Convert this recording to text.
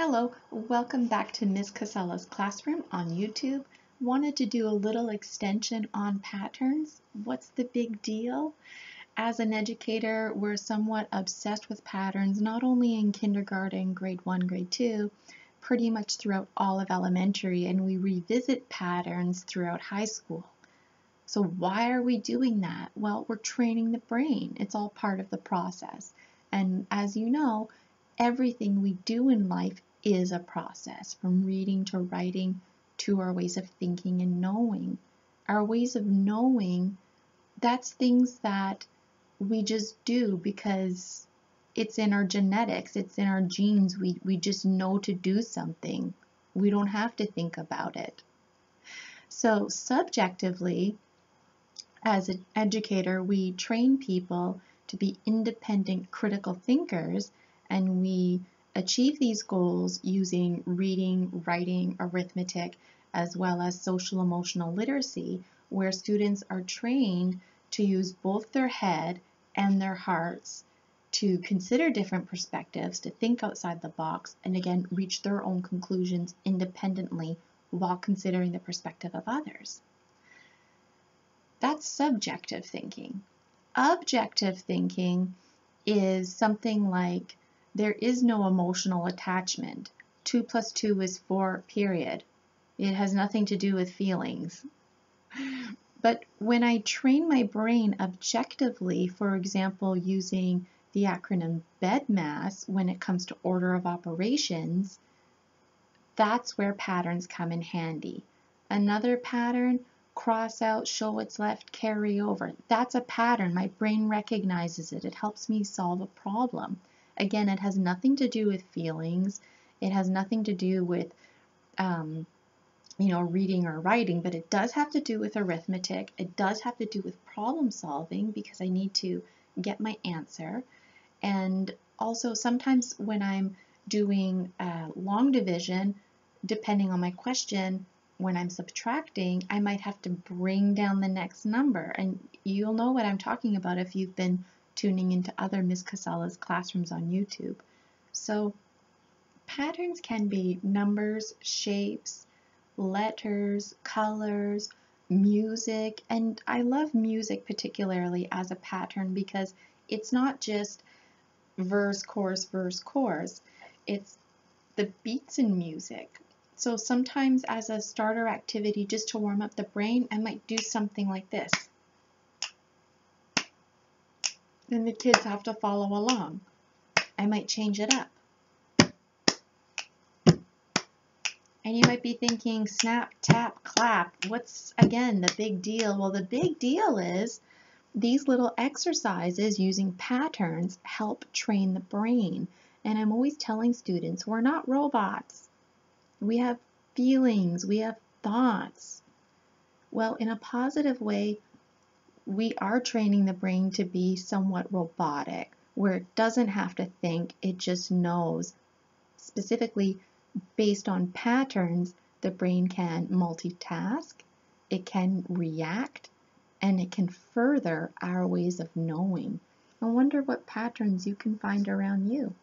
Hello, welcome back to Miss Casella's classroom on YouTube. Wanted to do a little extension on patterns. What's the big deal? As an educator, we're somewhat obsessed with patterns, not only in kindergarten, grade 1, grade 2, pretty much throughout all of elementary, and we revisit patterns throughout high school. So why are we doing that? Well, we're training the brain. It's all part of the process. And as you know, everything we do in life is a process, from reading to writing to our ways of thinking and knowing. Our ways of knowing, that's things that we just do because it's in our genetics, it's in our genes. We just know to do something. We don't have to think about it. So subjectively, as an educator, we train people to be independent critical thinkers, and we achieve these goals using reading, writing, arithmetic, as well as social emotional literacy, where students are trained to use both their head and their hearts to consider different perspectives, to think outside the box, and again, reach their own conclusions independently while considering the perspective of others. That's subjective thinking. Objective thinking is something like, there is no emotional attachment. 2 plus 2 is 4, period. It has nothing to do with feelings. But when I train my brain objectively, for example, using the acronym BEDMAS when it comes to order of operations, that's where patterns come in handy. Another pattern, cross out, show what's left, carry over. That's a pattern. My brain recognizes it. It helps me solve a problem. Again, it has nothing to do with feelings. It has nothing to do with reading or writing, but it does have to do with arithmetic. It does have to do with problem solving because I need to get my answer. And also sometimes when I'm doing long division, depending on my question, when I'm subtracting, I might have to bring down the next number. And you'll know what I'm talking about if you've been tuning into other Miss Casella's classrooms on YouTube. So patterns can be numbers, shapes, letters, colors, music, and I love music particularly as a pattern because it's not just verse, chorus, verse, chorus. It's the beats in music. So sometimes as a starter activity, just to warm up the brain, I might do something like this. Then the kids have to follow along. I might change it up. And you might be thinking, snap, tap, clap. What's, again, the big deal? Well, the big deal is these little exercises using patterns help train the brain. And I'm always telling students, we're not robots. We have feelings, we have thoughts. Well, in a positive way, we are training the brain to be somewhat robotic, where it doesn't have to think, it just knows. Specifically, based on patterns, the brain can multitask, it can react, and it can further our ways of knowing. I wonder what patterns you can find around you.